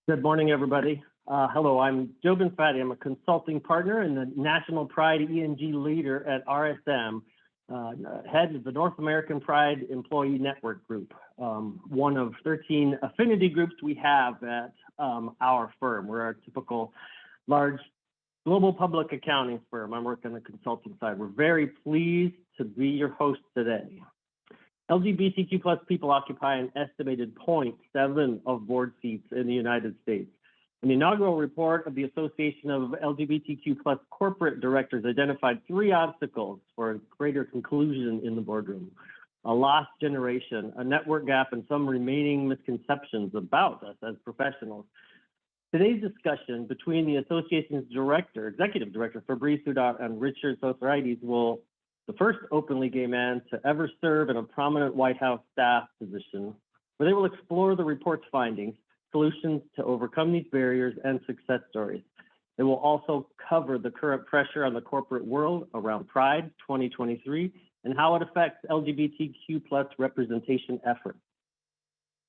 Good morning, everybody. Hello, I'm Joe Benfatti. I'm a consulting partner and the National Pride ENG leader at RSM, head of the North American Pride Employee Network Group, one of 13 affinity groups we have at our firm. We're our typical large global public accounting firm. I work on the consulting side. We're very pleased to be your host today. LGBTQ plus people occupy an estimated 0.7 of board seats in the United States. An inaugural report of the Association of LGBTQ plus corporate directors identified 3 obstacles for a greater conclusion in the boardroom: a lost generation, a network gap, and some remaining misconceptions about us as professionals. Today's discussion between the association's executive director, Fabrice Houdart, and Richard Socarides will the first openly gay man to ever serve in a prominent White House staff position, where they will explore the report's findings, solutions to overcome these barriers, and success stories. They will also cover the current pressure on the corporate world around Pride 2023 and how it affects LGBTQ plus representation efforts.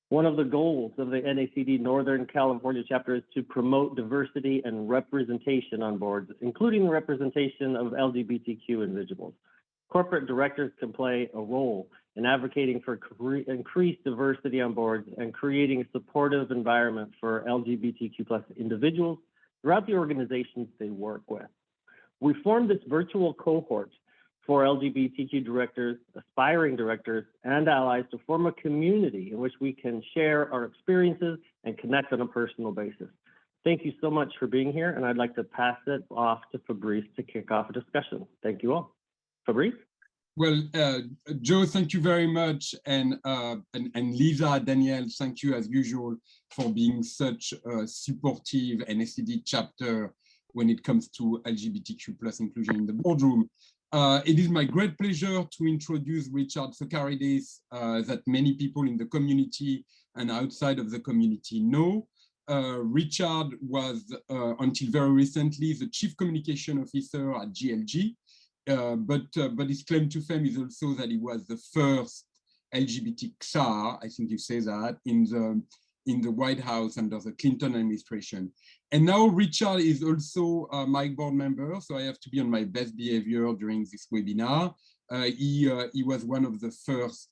One of the goals of the NACD Northern California chapter is to promote diversity and representation on boards, including the representation of LGBTQ individuals. Corporate directors can play a role in advocating for increased diversity on boards and creating a supportive environment for LGBTQ plus individuals throughout the organizations they work with. We formed this virtual cohort for LGBTQ directors, aspiring directors, and allies to form a community in which we can share our experiences and connect on a personal basis. Thank you so much for being here, and I'd like to pass it off to Fabrice to kick off a discussion. Thank you all. Fabrice? Well, Joe, thank you very much, and Lisa, Danielle, thank you as usual for being such a supportive NACD chapter when it comes to LGBTQ plus inclusion in the boardroom. It is my great pleasure to introduce Richard Socarides, that many people in the community and outside of the community know. Richard was, until very recently, the Chief Communication Officer at GLG. But his claim to fame is also that he was the first LGBT czar, I think you say that, in the White House under the Clinton administration. And now Richard is also my board member, so I have to be on my best behavior during this webinar. He was one of the first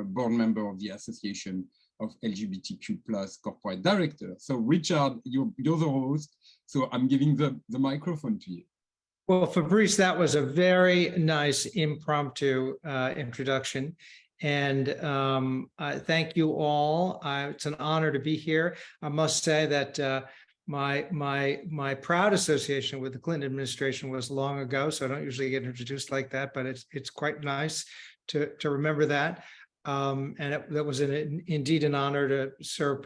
board member of the Association of LGBTQ plus corporate directors. So Richard, you're the host, so I'm giving the microphone to you. Well, Fabrice, that was a very nice impromptu introduction. And thank you all. It's an honor to be here. I must say that my proud association with the Clinton administration was long ago, so I don't usually get introduced like that, but it's quite nice to remember that. And that was indeed an honor to serve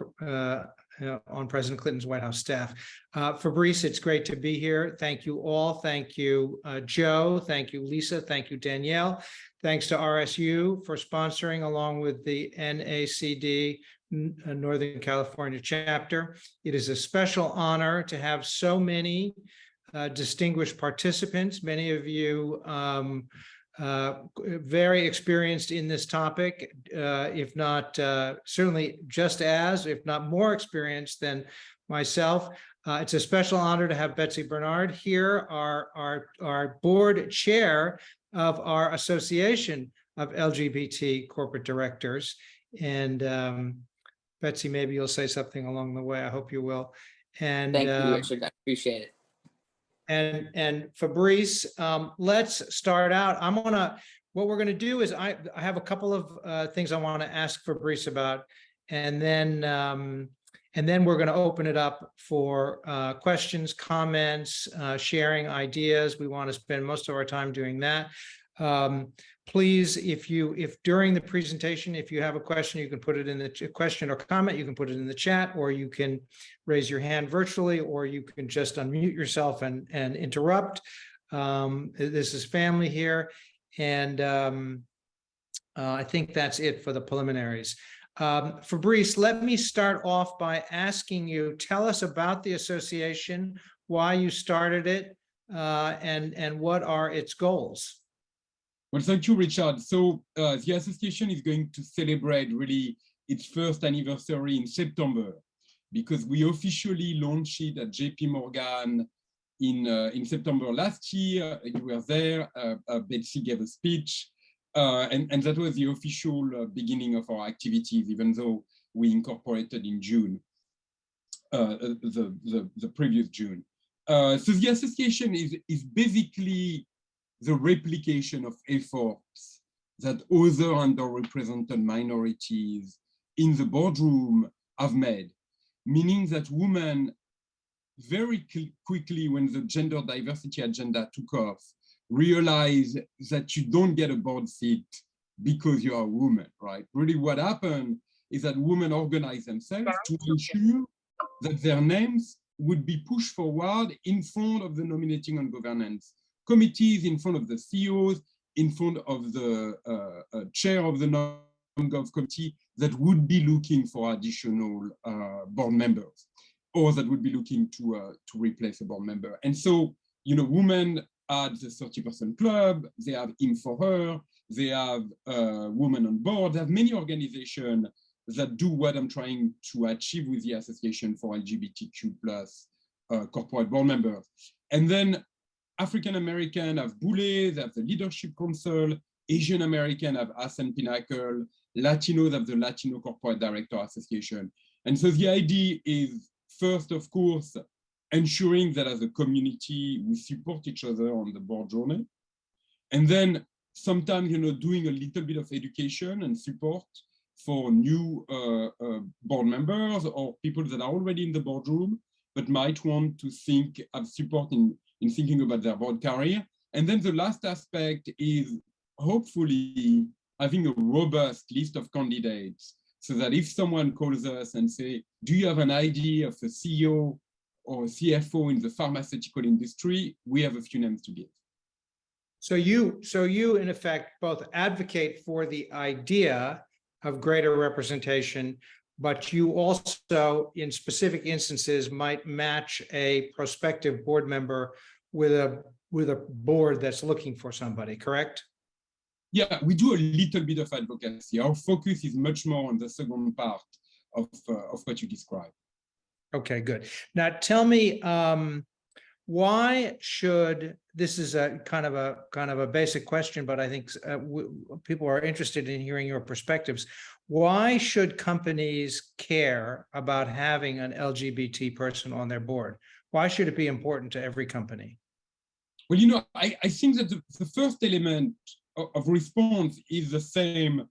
on President Clinton's White House staff. Fabrice, it's great to be here. Thank you all. Thank you, Joe. Thank you, Lisa. Thank you, Danielle. Thanks to RSU for sponsoring along with the NACD Northern California chapter. It is a special honor to have so many distinguished participants, many of you very experienced in this topic, if not certainly just as, if not more experienced than myself. It's a special honor to have Betsy Bernard here, our board chair of our Association of LGBT Corporate Directors. And Betsy, maybe you'll say something along the way. I hope you will. And thank you, Richard. I appreciate it. And Fabrice, let's start out. What we're gonna do is I have a couple of things I want to ask Fabrice about, and then we're gonna open it up for questions, comments, sharing ideas. We want to spend most of our time doing that. Please, if during the presentation, if you have a question, you can put it in the question or comment, you can put it in the chat, or you can raise your hand virtually, or you can just unmute yourself and interrupt. This is family here. And I think that's it for the preliminaries. Fabrice, let me start off by asking you, tell us about the association, why you started it, and what are its goals? Well, thank you, Richard. So the association is going to celebrate really its first anniversary in September. because we officially launched it at JP Morgan in September last year. You were there, Betsy gave a speech, and that was the official beginning of our activities, even though we incorporated in June, the previous June. So the association is basically the replication of efforts that other underrepresented minorities in the boardroom have made, meaning that women very quickly, when the gender diversity agenda took off, realized that you don't get a board seat because you are a woman, right? Really what happened is that women organized themselves to ensure that their names would be pushed forward in front of the nominating and governance committees, in front of the CEOs, in front of the chair of the non-gov committee that would be looking for additional board members, or that would be looking to replace a board member. And so, you know, women at the 30% club, they have Him for Her, they have Women on Board, they have many organizations that do what I'm trying to achieve with the Association for LGBTQ plus corporate board members. And then African American have Boule, they have the Leadership Council, Asian American have Ascend Pinnacle, Latinos have the Latino Corporate Director Association. And so the idea is, first, of course, ensuring that as a community, we support each other on the board journey. And then sometimes, you know, doing a little bit of education and support for new board members or people that are already in the boardroom, but might want to have support in thinking about their board career. And then the last aspect is hopefully having a robust list of candidates, so that if someone calls us and say, do you have an idea of a CEO or a CFO in the pharmaceutical industry, we have a few names to give. So you in effect both advocate for the idea of greater representation, but you also, in specific instances, might match a prospective board member with a board that's looking for somebody, correct? Yeah, we do a little bit of advocacy. Our focus is much more on the second part of what you described. Okay, good. Now tell me, why should, this is a kind of a basic question, but I think people are interested in hearing your perspectives. Why should companies care about having an LGBT person on their board? Why should it be important to every company? Well, you know, I think that the first element of response is the same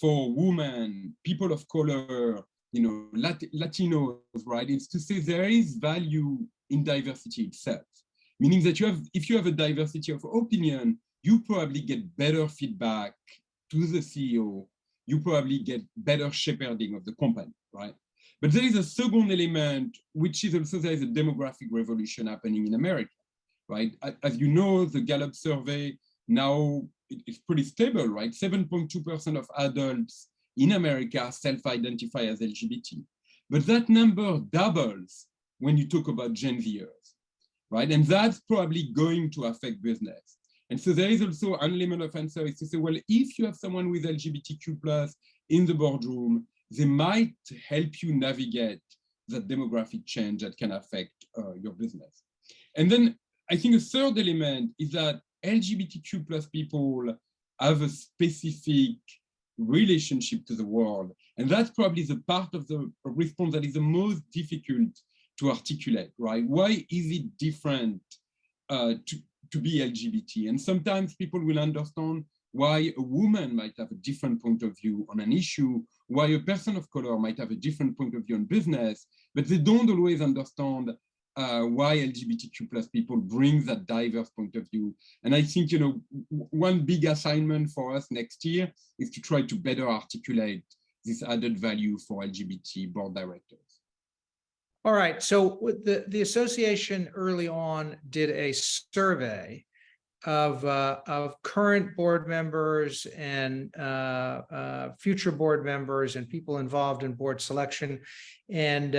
for women, people of color, you know, Latinos, right? It's to say there is value in diversity itself, meaning that if you have a diversity of opinion, you probably get better feedback to the CEO, you probably get better shepherding of the company, right? But there is a second element, which is also there is a demographic revolution happening in America, right? As you know, the Gallup survey now is pretty stable, right? 7.2% of adults in America self-identify as LGBT. But that number doubles when you talk about Gen Zers, right? And that's probably going to affect business. And so there is also an element of answer is to say, well, if you have someone with LGBTQ plus in the boardroom, they might help you navigate that demographic change that can affect your business. And then I think a third element is that LGBTQ plus people have a specific relationship to the world. And that's probably the part of the response that is the most difficult to articulate, right? Why is it different to be LGBT? And sometimes people will understand why a woman might have a different point of view on an issue, why a person of color might have a different point of view on business, but they don't always understand why LGBTQ plus people bring that diverse point of view. And I think, you know, one big assignment for us next year is to try to better articulate this added value for LGBT board directors. All right, so the association early on did a survey of current board members and future board members and people involved in board selection, and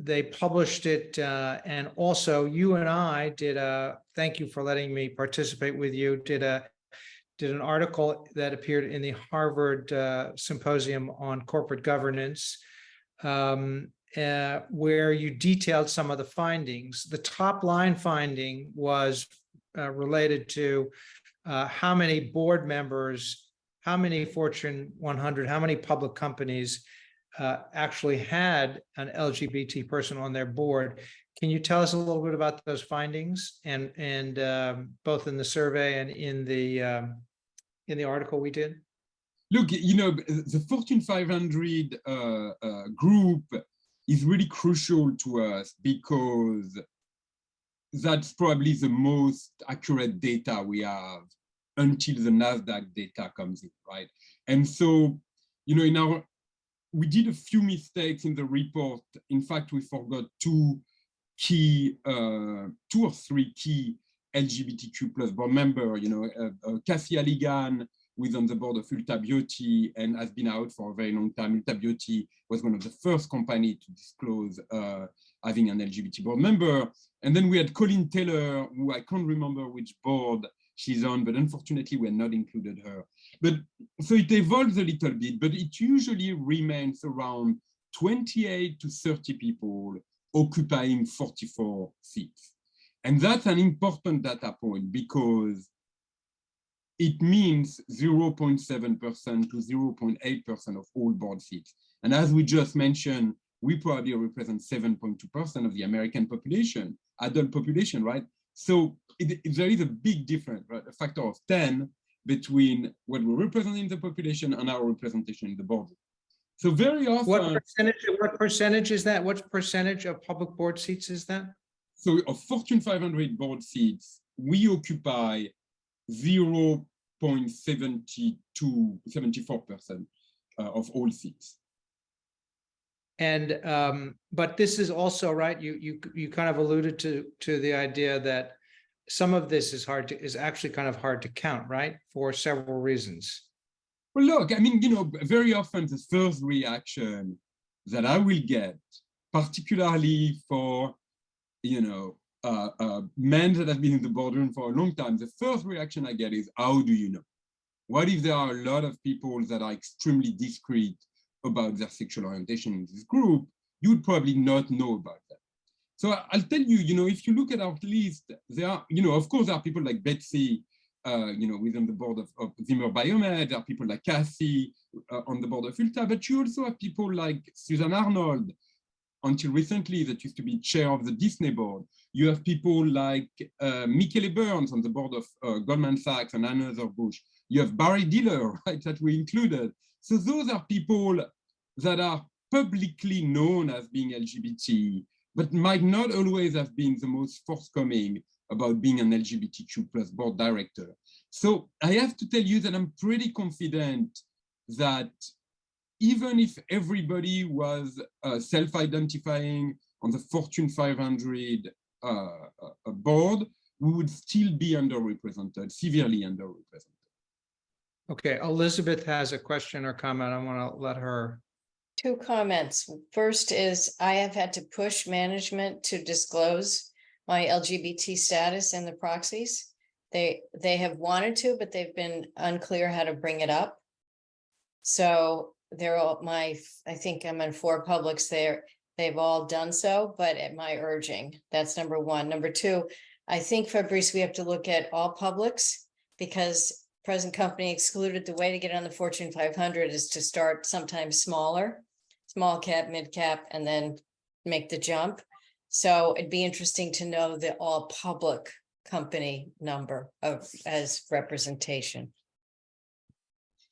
they published it, and also you and I did a, thank you for letting me participate with you, did a did an article that appeared in the Harvard Symposium on Corporate Governance, where you detailed some of the findings. The top line finding was related to how many board members, how many Fortune 100, how many public companies actually had an LGBT person on their board. Can you tell us a little bit about those findings, and both in the survey and in the article we did? Look, you know, the Fortune 500 group is really crucial to us because that's probably the most accurate data we have until the NASDAQ data comes in, right? And so, you know, we did a few mistakes in the report. In fact, we forgot two or three key LGBTQ plus board member, you know, Cassie Alligan, who is on the board of Ulta Beauty and has been out for a very long time. Ulta Beauty was one of the first companies to disclose having an LGBT board member. And then we had Colleen Taylor, who I can't remember which board she's on, but unfortunately we had not included her. But so it evolves a little bit, but it usually remains around 28 to 30 people occupying 44 seats. And that's an important data point because it means 0.7% to 0.8% of all board seats. And as we just mentioned, we probably represent 7.2% of the American population, adult population, right? So there is a big difference, right? A factor of 10 between what we represent in the population and our representation in the board. So very often— What percentage is that? What percentage of public board seats is that? So of Fortune 500 board seats, we occupy 0.72 to 74% of all seats. And but this is also, right, you kind of alluded to the idea that some of this is actually kind of hard to count, right, for several reasons. Well, look, I mean, you know, very often the first reaction that I will get, particularly for, you know, men that have been in the boardroom for a long time, the first reaction I get is, how do you know? What if there are a lot of people that are extremely discreet about their sexual orientation in this group? You would probably not know about that. So I'll tell you, you know, if you look at our list, there are, you know, of course, there are people like Betsy, you know, within the board of Zimmer Biomed. There are people like Cassie on the board of Ulta, but you also have people like Susan Arnold, until recently, that used to be chair of the Disney board. You have people like Michele Burns on the board of Goldman Sachs and Anheuser-Busch. You have Barry Diller, right, that we included. So those are people that are publicly known as being LGBT, but might not always have been the most forthcoming about being an LGBTQ plus board director. So I have to tell you that I'm pretty confident that even if everybody was self-identifying on the Fortune 500 board, we would still be underrepresented, severely underrepresented. Okay, Elizabeth has a question or comment. I want to let her. Two comments. First is I have had to push management to disclose my LGBT status in the proxies. They have wanted to, but they've been unclear how to bring it up. So they're all I think I'm in 4 publics there. They've all done so, but at my urging. That's number one. Number two, I think, Fabrice, we have to look at all publics because present company excluded. The way to get on the Fortune 500 is to start sometimes smaller, small cap, mid cap, and then make the jump. So it'd be interesting to know the all public company number as representation.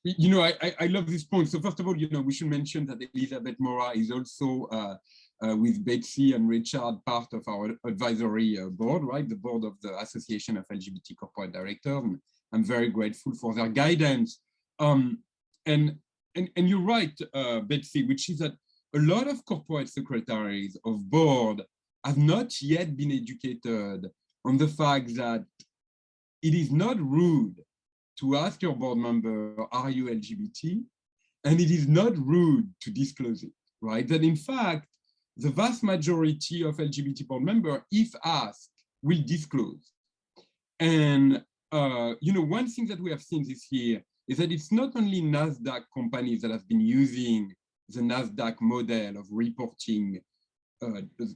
You know, I love this point. So first of all, you know, we should mention that Elizabeth Mora is also with Betsy and Richard part of our advisory board, right? The board of the Association of LGBT Corporate Directors. And I'm very grateful for their guidance. And you're right, Betsy, which is that a lot of corporate secretaries of board have not yet been educated on the fact that it is not rude to ask your board member, are you LGBT? And it is not rude to disclose it, right? That in fact, the vast majority of LGBT board members, if asked, will disclose. And one thing that we have seen this year is that it's not only NASDAQ companies that have been using the NASDAQ model of reporting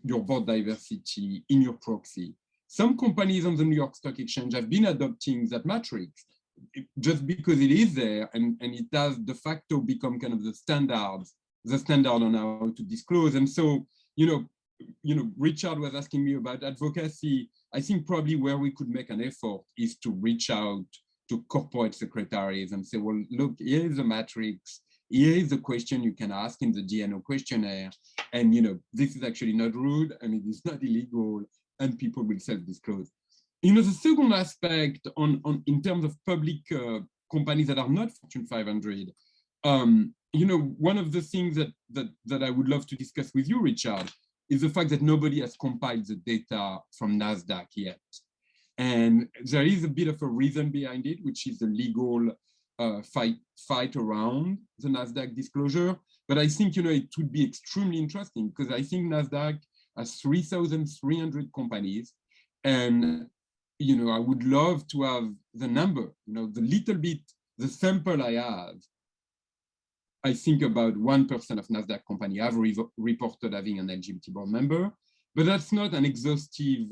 your board diversity in your proxy. Some companies on the New York Stock Exchange have been adopting that matrix just because it is there, and it has de facto become kind of the standard on how to disclose. And so, Richard was asking me about advocacy. I think probably where we could make an effort is to reach out to corporate secretaries and say, well, look, here is the matrix. Here is the question you can ask in the DNO questionnaire. And, this is actually not rude and it is not illegal, and people will self-disclose. The second aspect in terms of public companies that are not Fortune 500, one of the things that I would love to discuss with you, Richard, is the fact that nobody has compiled the data from NASDAQ yet. And there is a bit of a reason behind it, which is the legal fight around the NASDAQ disclosure. But I think, it would be extremely interesting because I think NASDAQ has 3,300 companies. And, I would love to have the number, the sample I have. I think about 1% of NASDAQ company have reported having an LGBT board member, but that's not an exhaustive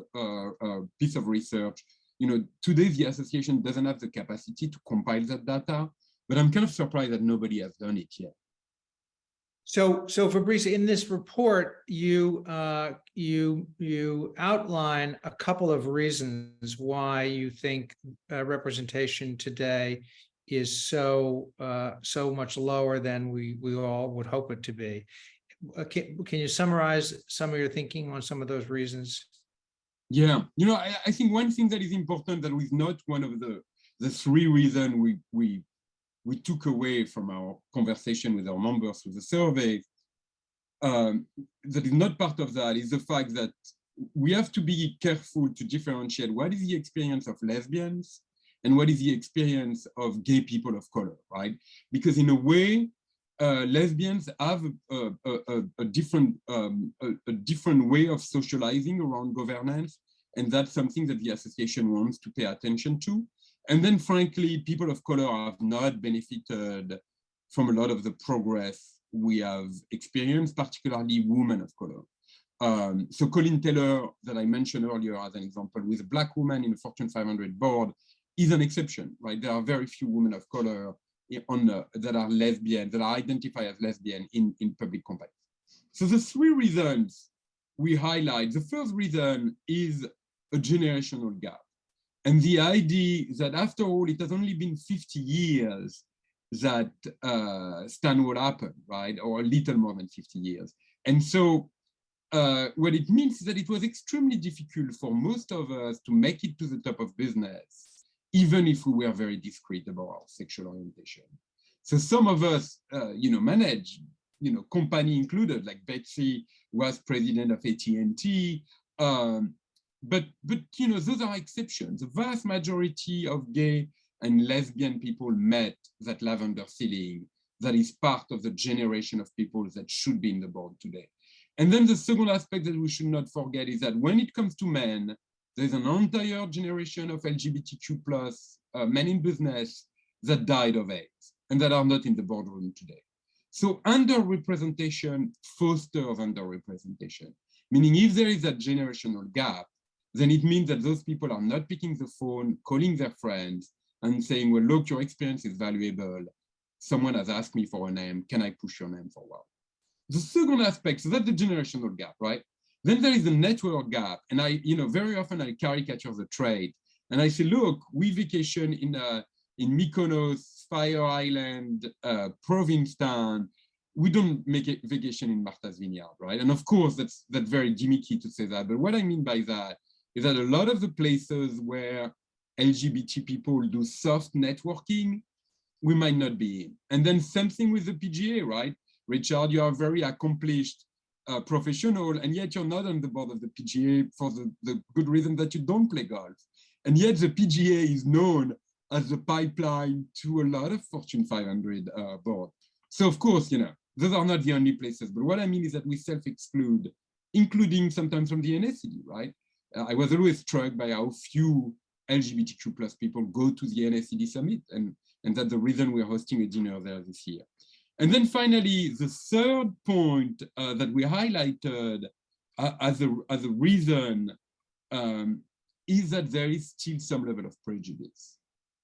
piece of research. Today the association doesn't have the capacity to compile that data, but I'm kind of surprised that nobody has done it yet. So Fabrice, in this report, you outline a couple of reasons why you think representation today is so much lower than we all would hope it to be. Can you summarize some of your thinking on some of those reasons? Yeah, I think one thing that is important that was not one of the three reasons we took away from our conversation with our members through the survey, that is not part of that, is the fact that we have to be careful to differentiate what is the experience of lesbians and what is the experience of gay people of color, right? Because in a way, lesbians have a different way of socializing around governance, and that's something that the association wants to pay attention to. And then, frankly, people of color have not benefited from a lot of the progress we have experienced, particularly women of color. So Colin Taylor, that I mentioned earlier as an example, with a Black woman in the Fortune 500 board, is an exception, right? There are very few women of color that are lesbian, that are identified as lesbian in public companies. So the three reasons we highlight, the first reason is a generational gap. And the idea that after all, it has only been 50 years that Stonewall happened, right? Or a little more than 50 years. And so what it means is that it was extremely difficult for most of us to make it to the top of business, even if we were very discreet about our sexual orientation. So some of us, manage, company included, like Betsy was president of AT&T, but those are exceptions. The vast majority of gay and lesbian people met that lavender ceiling that is part of the generation of people that should be in the board today. And then the second aspect that we should not forget is that when it comes to men, there's an entire generation of LGBTQ plus men in business that died of AIDS and that are not in the boardroom today. So underrepresentation fosters underrepresentation, meaning if there is a generational gap, then it means that those people are not picking the phone, calling their friends and saying, well, look, your experience is valuable. Someone has asked me for a name. Can I push your name forward? The second aspect, so that's the generational gap, right? Then there is the network gap. And very often I caricature the trade. And I say, look, we vacation in Mykonos, Fire Island, Provincetown. We don't make a vacation in Martha's Vineyard, right? And of course, that's very gimmicky to say that. But what I mean by that is that a lot of the places where LGBT people do soft networking, we might not be in. And then same thing with the PGA, right? Richard, you are a very accomplished professional, and yet you're not on the board of the PGA for the good reason that you don't play golf. And yet the PGA is known as the pipeline to a lot of Fortune 500 boards. So of course, those are not the only places, but what I mean is that we self-exclude, including sometimes from the NACD, right? I was always struck by how few LGBTQ plus people go to the NACD Summit, and that's the reason we're hosting a dinner there this year. And then finally, the third point that we highlighted as a reason is that there is still some level of prejudice.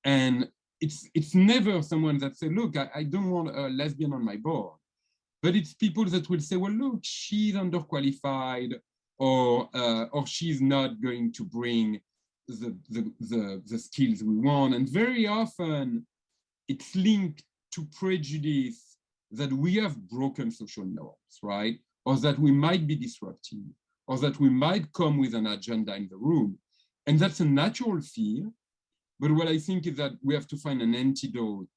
And it's never someone that say, look, I don't want a lesbian on my board. But it's people that will say, well, look, she's underqualified, or she's not going to bring the skills we want. And very often it's linked to prejudice that we have broken social norms, right? Or that we might be disruptive, or that we might come with an agenda in the room. And that's a natural fear. But what I think is that we have to find an antidote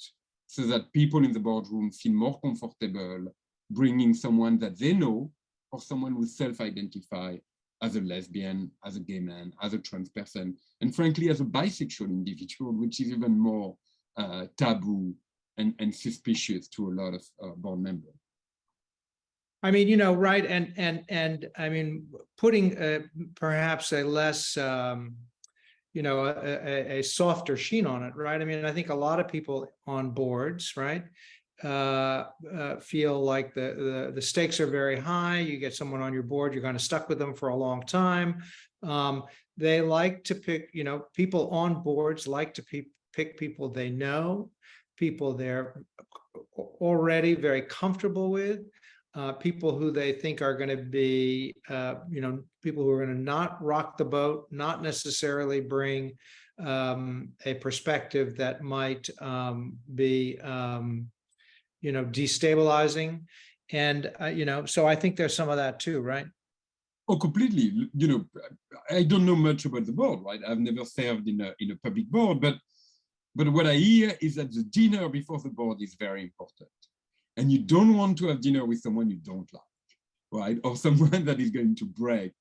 so that people in the boardroom feel more comfortable bringing someone that they know, or someone who self-identify as a lesbian, as a gay man, as a trans person, and frankly, as a bisexual individual, which is even more taboo and suspicious to a lot of board members. I mean, right, and I mean, putting perhaps a less, a softer sheen on it, right? I mean, I think a lot of people on boards, right, feel like the stakes are very high. You get someone on your board, you're kind of stuck with them for a long time. They like to pick, people on boards like to pick people they know, people they're already very comfortable with, people who they think are going to be, people who are going to not rock the boat, not necessarily bring a perspective that might be destabilizing. And, so I think there's some of that too, right? Oh, completely. I don't know much about the board, right? I've never served in a public board, but what I hear is that the dinner before the board is very important. And you don't want to have dinner with someone you don't like, right? Or someone that is going to break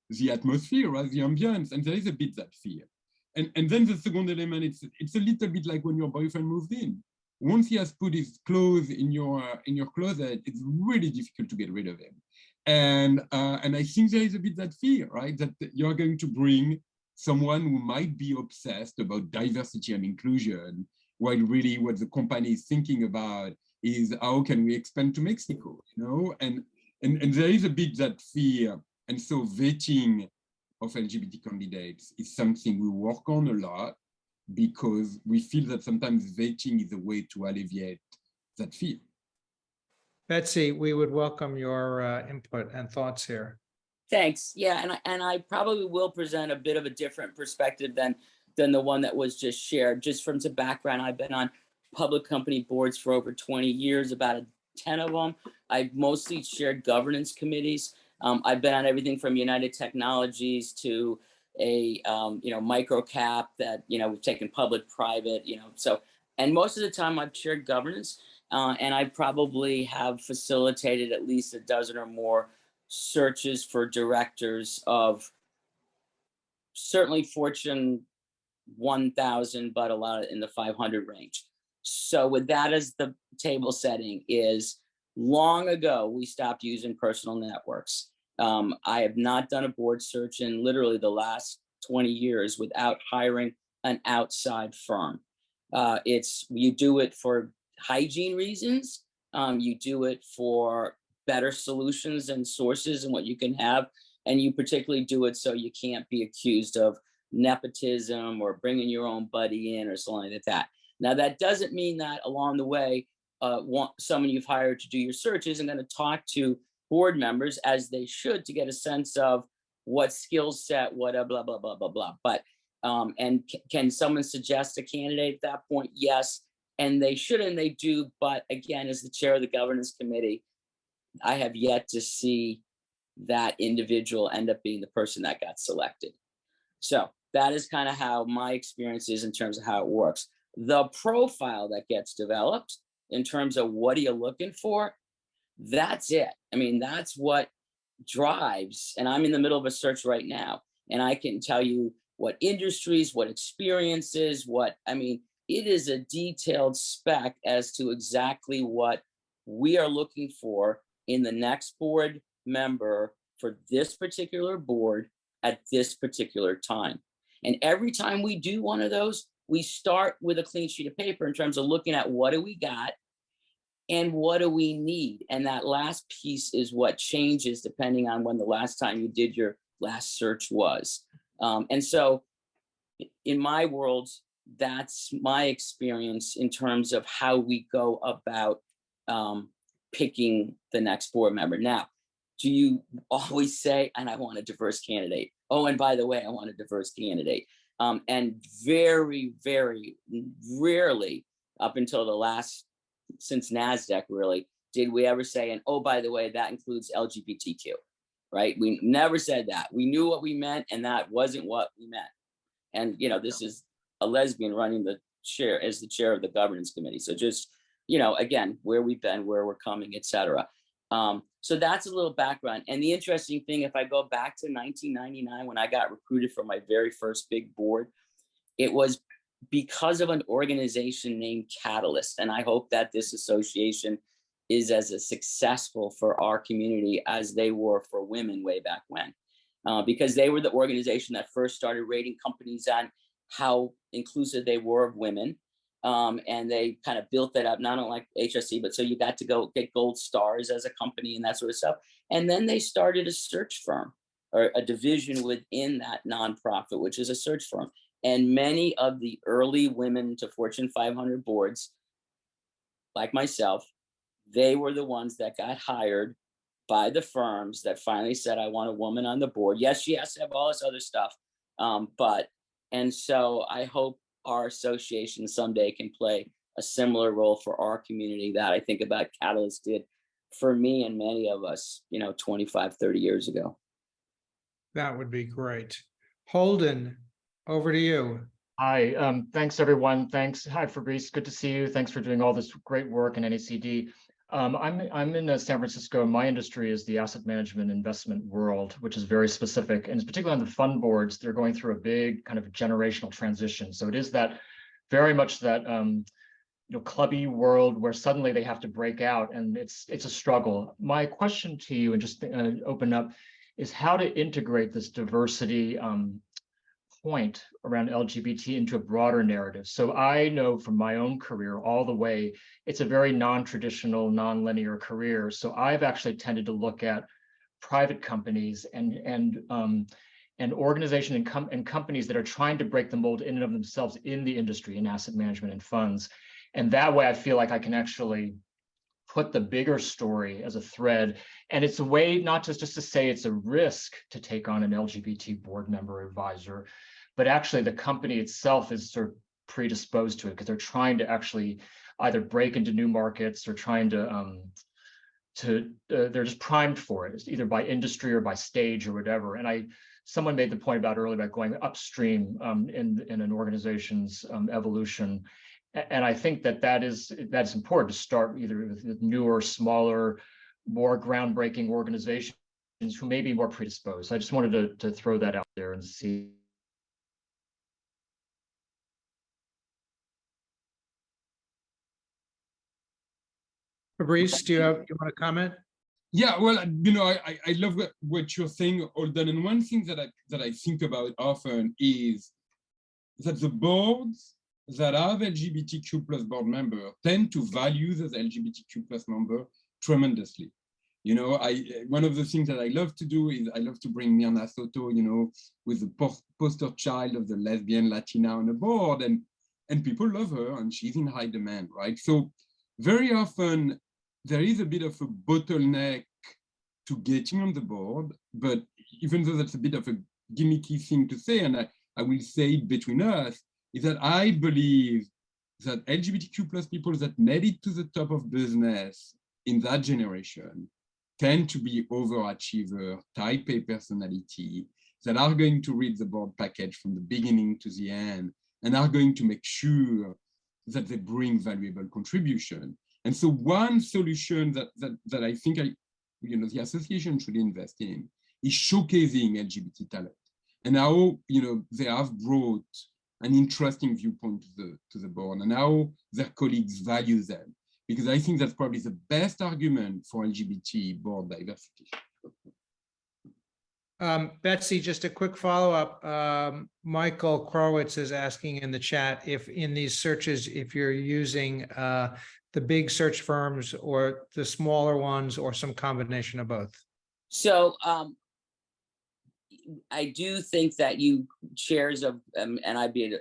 the atmosphere, right? The ambience. And there is a bit that fear. And then the second element, it's a little bit like when your boyfriend moves in. Once he has put his clothes in your closet, it's really difficult to get rid of him. And I think there is a bit that fear, right? That you're going to bring someone who might be obsessed about diversity and inclusion, while really what the company is thinking about is how can we expand to Mexico, And there is a bit that fear. And so vetting of LGBT candidates is something we work on a lot, because we feel that sometimes vetting is a way to alleviate that fear. Betsy, we would welcome your input and thoughts here. Thanks. Yeah, and I probably will present a bit of a different perspective than the one that was just shared. Just from some background, I've been on public company boards for over 20 years, about 10 of them. I've mostly chaired governance committees. I've been on everything from United Technologies to a micro cap that we've taken public, private, so, and most of the time I've chaired governance, and I probably have facilitated at least a dozen or more searches for directors of certainly Fortune 1000, but a lot in the 500 range. So with that as the table setting, is long ago we stopped using personal networks. I have not done a board search in literally the last 20 years without hiring an outside firm. You do it for hygiene reasons. You do it for better solutions and sources and what you can have. And you particularly do it so you can't be accused of nepotism or bringing your own buddy in or something like that. Now, that doesn't mean that along the way, someone you've hired to do your search isn't going to talk to board members, as they should, to get a sense of what skill set, what blah, blah, blah, blah, blah. But, and can someone suggest a candidate at that point? Yes. And they should, and they do. But again, as the chair of the governance committee, I have yet to see that individual end up being the person that got selected. So that is kind of how my experience is in terms of how it works. The profile that gets developed in terms of what are you looking for, that's it. I mean, that's what drives, and I'm in the middle of a search right now, and I can tell you what industries, what experiences, it is a detailed spec as to exactly what we are looking for in the next board member for this particular board at this particular time. And every time we do one of those, we start with a clean sheet of paper in terms of looking at what do we got and what do we need. And that last piece is what changes depending on when the last time you did your last search was. And so in my world, that's my experience in terms of how we go about picking the next board member. Now, do you always say, and I want a diverse candidate? Oh, and by the way, I want a diverse candidate. And very, very rarely up until the last, since NASDAQ really, did we ever say, and oh, by the way, that includes LGBTQ, right? We never said that. We knew what we meant, and that wasn't what we meant. And, you know, this is a lesbian running the chair as the chair of the governance committee. So just, you know, again, where we've been, where we're coming, et cetera. So that's a little background. And the interesting thing, if I go back to 1999, when I got recruited for my very first big board, it was because of an organization named Catalyst. And I hope that this association is as successful for our community as they were for women way back when. Because they were the organization that first started rating companies on how inclusive they were of women. And they kind of built that up, not only like HSC, but so you got to go get gold stars as a company and that sort of stuff. And then they started a search firm or a division within that nonprofit, which is a search firm. And many of the early women to Fortune 500 boards, like myself, they were the ones that got hired by the firms that finally said, I want a woman on the board. Yes, she has to have all this other stuff. And so I hope our association someday can play a similar role for our community that I think about Catalyst did for me and many of us, you know, 25, 30 years ago. That would be great. Holden, over to you. Hi, thanks everyone. Thanks. Hi, Fabrice. Good to see you. Thanks for doing all this great work in NACD. I'm in San Francisco. My industry is the asset management investment world, which is very specific, and particularly on the fund boards, they're going through a big kind of generational transition. So it is that very much that clubby world where suddenly they have to break out, and it's a struggle. My question to you, and just open up, is how to integrate this diversity point around LGBT into a broader narrative. So I know from my own career all the way, it's a very non-traditional, non-linear career. So I've actually tended to look at private companies and organizations and companies that are trying to break the mold in and of themselves in the industry, in asset management and funds. And that way I feel like I can actually put the bigger story as a thread. And it's a way not just to say it's a risk to take on an LGBT board member or advisor, but actually the company itself is sort of predisposed to it because they're trying to actually either break into new markets or trying to they're just primed for it. It's either by industry or by stage or whatever. And someone made the point about earlier about going upstream in an organization's evolution. And I think that's important to start either with newer, smaller, more groundbreaking organizations who may be more predisposed. I just wanted to throw that out there and see. Fabrice, do you want to comment? Yeah, well, I love what you're saying, Holden. And one thing that I think about often is that the boards that have LGBTQ plus board member tend to value those LGBTQ plus member tremendously. One of the things that I love to do is I love to bring Mirna Soto, with the poster child of the lesbian Latina on the board, and people love her and she's in high demand, right? So very often there is a bit of a bottleneck to getting on the board, but even though that's a bit of a gimmicky thing to say, and I will say it between us, is that I believe that LGBTQ plus people that made it to the top of business in that generation tend to be overachiever, type A personality, that are going to read the board package from the beginning to the end, and are going to make sure that they bring valuable contribution. And so one solution that I think the association should invest in is showcasing LGBT talent. And how they have brought an interesting viewpoint to the board, and how their colleagues value them. Because I think that's probably the best argument for LGBT board diversity. Betsy, just a quick follow-up. Michael Krowitz is asking in the chat if in these searches, if you're using the big search firms or the smaller ones or some combination of both. So I do think that you chairs of, and I'd be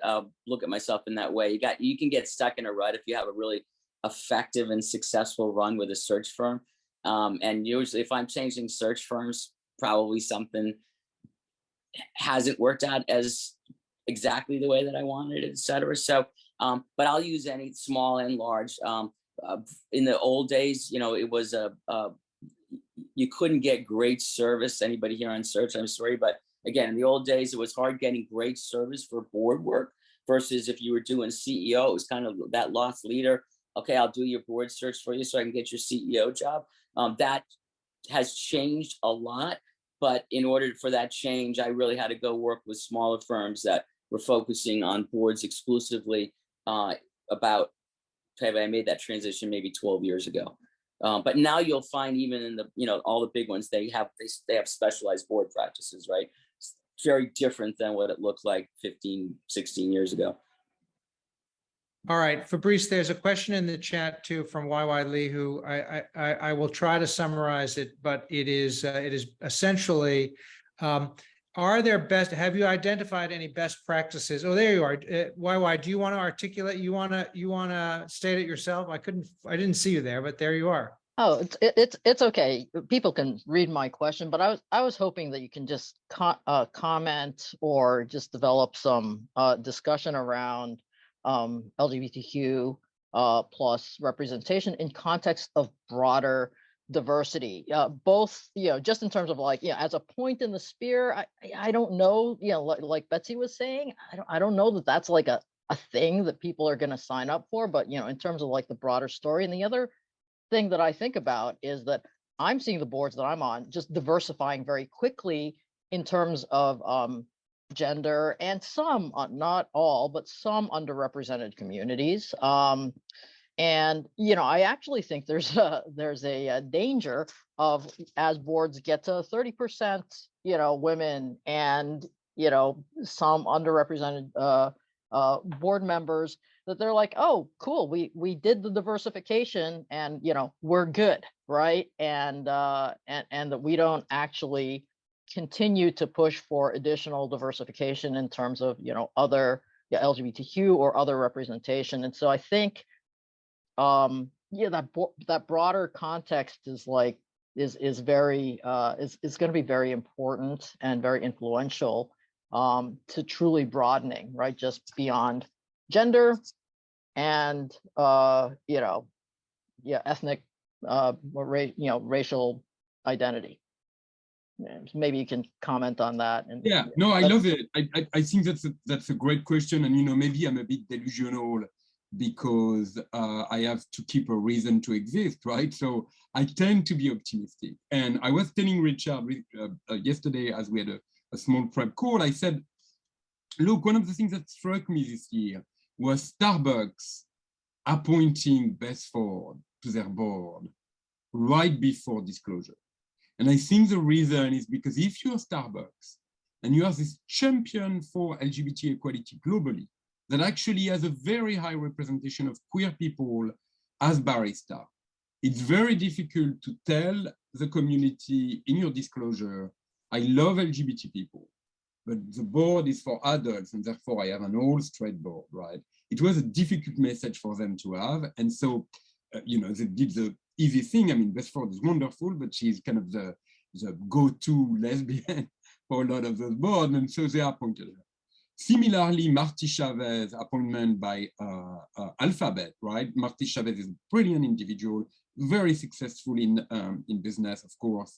look at myself in that way. You can get stuck in a rut if you have a really effective and successful run with a search firm. And usually if I'm changing search firms, probably something hasn't worked out as exactly the way that I wanted it, et cetera. So, but I'll use any small and large. In the old days, you know, it was you couldn't get great service. Anybody here on search, I'm sorry, but again, in the old days, it was hard getting great service for board work versus if you were doing CEO, it was kind of that lost leader. Okay, I'll do your board search for you so I can get your CEO job. That has changed a lot, but in order for that change, I really had to go work with smaller firms that were focusing on boards exclusively. I made that transition maybe 12 years ago. But now you'll find even in the, you know, all the big ones, they have specialized board practices, right? It's very different than what it looked like 15, 16 years ago. All right, Fabrice, there's a question in the chat too from YY Lee, who I will try to summarize it, but it is essentially, have you identified any best practices? Oh, there you are. YY, do you want to articulate? You want to state it yourself? I didn't see you there, but there you are. Oh, it's okay. People can read my question, but I was hoping that you can just comment or just develop some discussion around LGBTQ plus representation in context of broader diversity, both, you know, just in terms of like, you know, as a point in the spear, I don't know, you know, like Betsy was saying, I don't know that that's like a thing that people are going to sign up for, but, you know, in terms of like the broader story. And the other thing that I think about is that I'm seeing the boards that I'm on just diversifying very quickly in terms of gender and some, not all, but some underrepresented communities. And, you know, I actually think there's a danger of, as boards get to 30%, you know, women and, you know, some underrepresented board members, that they're like, oh, cool, we did the diversification and, you know, we're good, right? And that we don't actually continue to push for additional diversification in terms of, you know, other LGBTQ or other representation. And so I think, that broader context is like is very is going to be very important and very influential to truly broadening, right, just beyond gender and you know, ethnic or racial identity. Maybe you can comment on that. And yeah, no, I love it. I think that's a great question, and you know, maybe I'm a bit delusional because I have to keep a reason to exist, right? So I tend to be optimistic. And I was telling Richard yesterday, as we had a small prep call, I said, look, one of the things that struck me this year was Starbucks appointing Beth Ford to their board right before disclosure. And I think the reason is because if you're Starbucks and you are this champion for LGBT equality globally, that actually has a very high representation of queer people as barista, it's very difficult to tell the community in your disclosure, I love LGBT people, but the board is for adults and therefore I have an all straight board, right? It was a difficult message for them to have. And so, you know, they did the easy thing. I mean, Beth Ford is wonderful, but she's kind of the go-to lesbian for a lot of those boards. And so they appointed her. Similarly, Marty Chavez appointment by Alphabet, right? Marty Chavez is a brilliant individual, very successful in business, of course.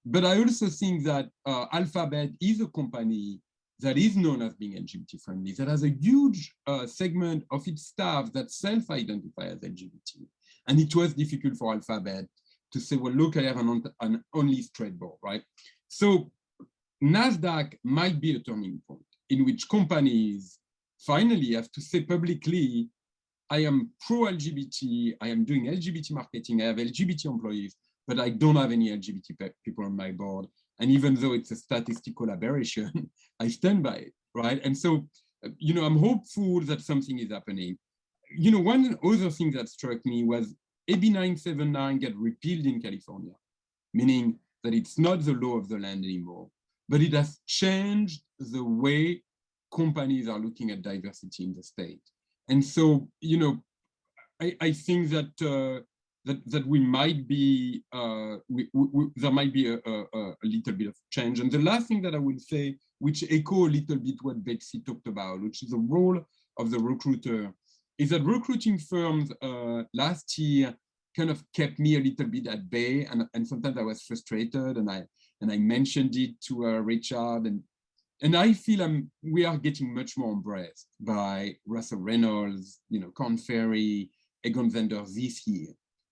But I also think that Alphabet is a company that is known as being LGBT friendly, that has a huge segment of its staff that self-identify as LGBT. And it was difficult for Alphabet to say, well, look, I have an only straight board, right? So NASDAQ might be a turning point in which companies finally have to say publicly, I am pro-LGBT, I am doing LGBT marketing, I have LGBT employees, but I don't have any LGBT people on my board. And even though it's a statistical aberration, I stand by it, right? And so, I'm hopeful that something is happening. One other thing that struck me was AB 979 got repealed in California, meaning that it's not the law of the land anymore, but it has changed the way companies are looking at diversity in the state. And so, I think that that we might be, there might be a little bit of change. And the last thing that I would say, which echo a little bit what Betsy talked about, which is the role of the recruiter, is that recruiting firms last year kind of kept me a little bit at bay, and sometimes I was frustrated, and I mentioned it to Richard, and I feel we are getting much more embraced by Russell Reynolds, Korn Ferry, Egon Zehnder this year.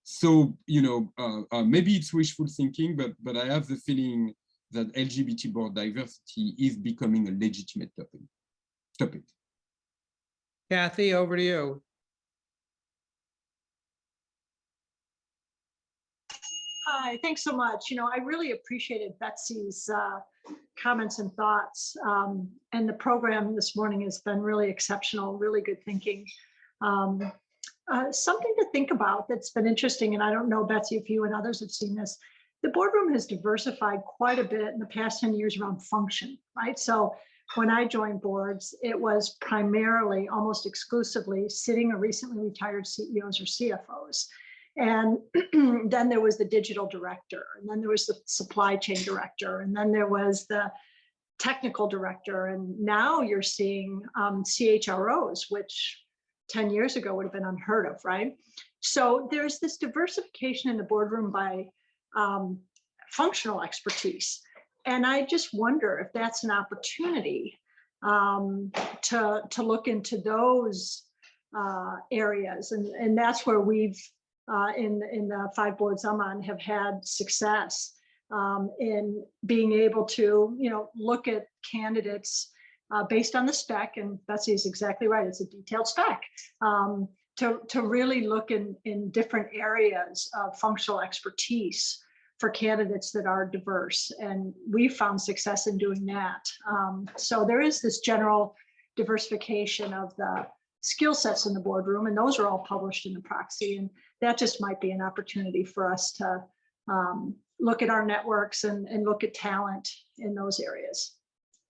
So, maybe it's wishful thinking, but I have the feeling that LGBT board diversity is becoming a legitimate topic. Kathy, over to you. Hi, thanks so much. I really appreciated Betsy's comments and thoughts. And the program this morning has been really exceptional, really good thinking. Something to think about that's been interesting, and I don't know, Betsy, if you and others have seen this, the boardroom has diversified quite a bit in the past 10 years around function, right? So when I joined boards, it was primarily, almost exclusively, sitting or recently retired CEOs or CFOs. And then there was the digital director, and then there was the supply chain director, and then there was the technical director. And now you're seeing CHROs, which 10 years ago would have been unheard of, right? So there's this diversification in the boardroom by functional expertise. And I just wonder if that's an opportunity to look into those areas. And that's where we've, in the 5 boards I'm on, have had success in being able to, look at candidates based on the spec, and Betsy is exactly right, it's a detailed spec, to really look in different areas of functional expertise for candidates that are diverse. And we found success in doing that. So there is this general diversification of the skill sets in the boardroom, and those are all published in the proxy. And that just might be an opportunity for us to look at our networks and look at talent in those areas.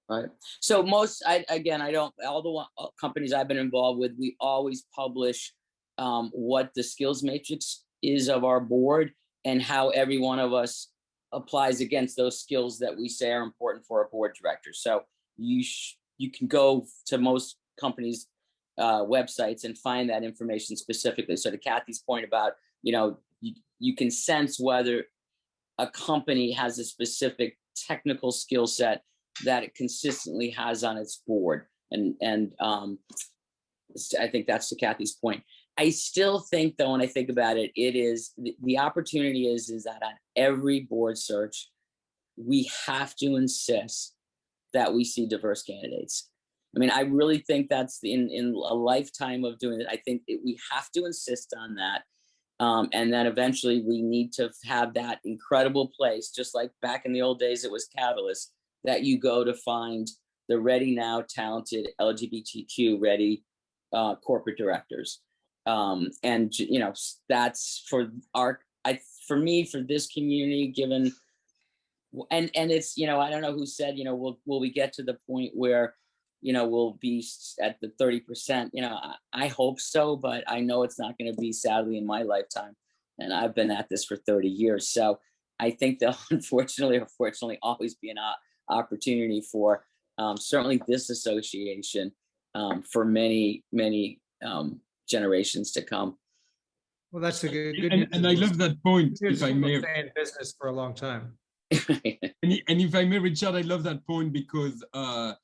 Right. So all the companies I've been involved with, we always publish what the skills matrix is of our board and how every one of us applies against those skills that we say are important for a board director. So you can go to most companies' websites and find that information specifically. So to Kathy's point about, you can sense whether a company has a specific technical skill set that it consistently has on its board. And I think that's to Kathy's point. I still think, though, when I think about it, it is the opportunity is that on every board search, we have to insist that we see diverse candidates. I mean, I really think that's in a lifetime of doing it. I think we have to insist on that. And then eventually we need to have that incredible place, just like back in the old days, it was Catalyst, that you go to find the ready now, talented LGBTQ ready corporate directors. And that's for me, for this community, given, and it's, I don't know who said, will we get to the point where, we'll be at the 30%, I hope so, but I know it's not going to be, sadly, in my lifetime. And I've been at this for 30 years. So I think there'll unfortunately or fortunately always be an opportunity for certainly this association for many, many generations to come. Well, that's a good and I love that point. If I may, stay in business for a long time. and if I may, Richard, I love that point because I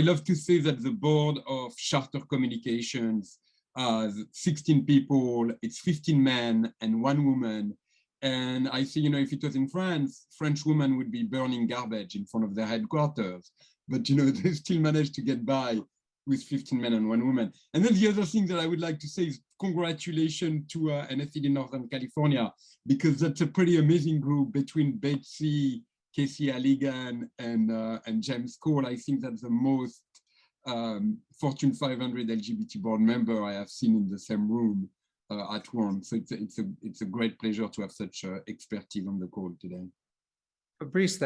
love to say that the board of Charter Communications, 16 people, it's 15 men and 1 woman. And I see, if it was in France, French women would be burning garbage in front of their headquarters. But, they still managed to get by with 15 men and 1 woman. And then the other thing that I would like to say is congratulations to NACD Northern California, because that's a pretty amazing group between Betsy, Casey Halligan and James Cole, I think that's the most Fortune 500 LGBT board member I have seen in the same room at once. So it's a great pleasure to have such expertise on the call today. Fabrice,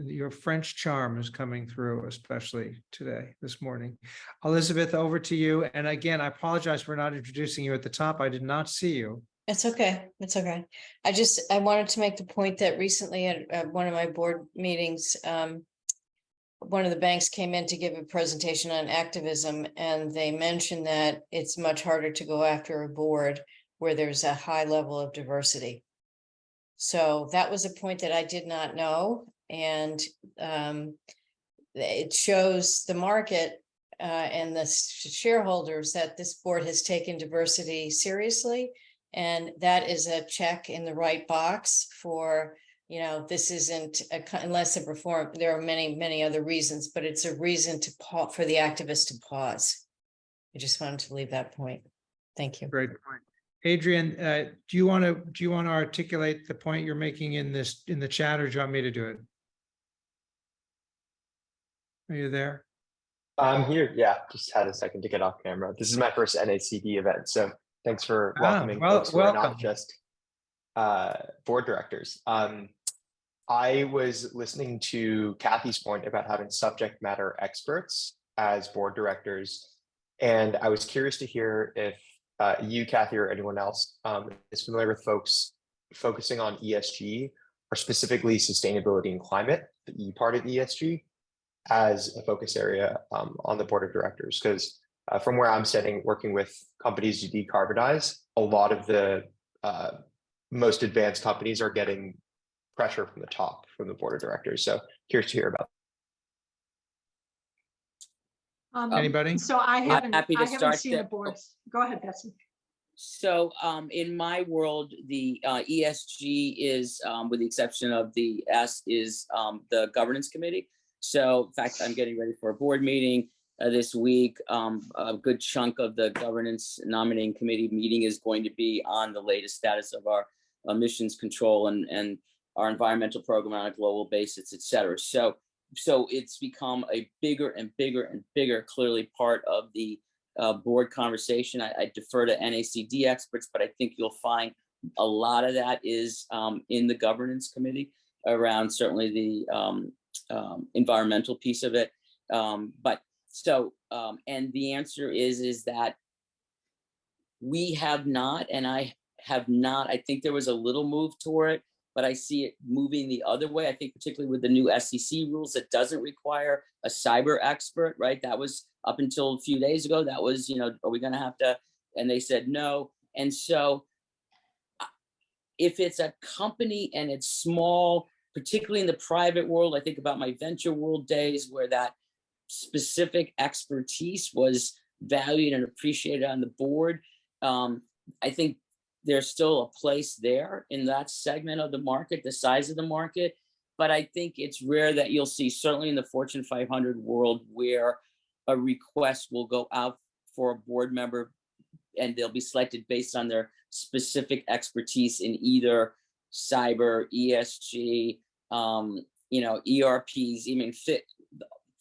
your French charm is coming through, especially today, this morning. Elizabeth, over to you. And again, I apologize for not introducing you at the top. I did not see you. It's okay. It's okay. I wanted to make the point that recently at one of my board meetings, one of the banks came in to give a presentation on activism, and they mentioned that it's much harder to go after a board where there's a high level of diversity. So that was a point that I did not know. And it shows the market and the shareholders that this board has taken diversity seriously. And that is a check in the right box for, you know, this isn't unless a reform. There are many, many other reasons, but it's a reason to for the activists to pause. I just wanted to leave that point. Thank you. Great point. Adrian, do you want to articulate the point you're making in the chat, or do you want me to do it? Are you there? I'm here. Yeah, just had a second to get off camera. This is my first NACD event, so thanks for welcoming folks who are not just board directors. I was listening to Kathy's point about having subject matter experts as board directors, and I was curious to hear if you, Kathy, or anyone else is familiar with folks focusing on ESG, or specifically sustainability and climate, the E part of ESG, as a focus area on the board of directors. Because from where I'm sitting, working with companies to decarbonize, a lot of the most advanced companies are getting pressure from the top, from the board of directors. So curious to hear about Anybody? So I haven't seen there. the boards. Go ahead, Betsy. So in my world, the ESG is, with the exception of the S, is the governance committee. So in fact, I'm getting ready for a board meeting this week. A good chunk of the governance nominating committee meeting is going to be on the latest status of our emissions control and our environmental program on a global basis, et cetera. So it's become a bigger and bigger and bigger, clearly part of the board conversation. I defer to NACD experts, but I think you'll find a lot of that is in the governance committee around certainly the environmental piece of it. And the answer is that we have not, and I have not, I think there was a little move toward it, but I see it moving the other way. I think particularly with the new SEC rules, that doesn't require a cyber expert, right? That was up until a few days ago. That was, you know, are we going to have to? And they said no. And so if it's a company and it's small, particularly in the private world, I think about my venture world days where that specific expertise was valued and appreciated on the board. I think there's still a place there in that segment of the market, the size of the market. But I think it's rare that you'll see, certainly in the Fortune 500 world, where a request will go out for a board member and they'll be selected based on their specific expertise in either cyber, ESG, ERPs, even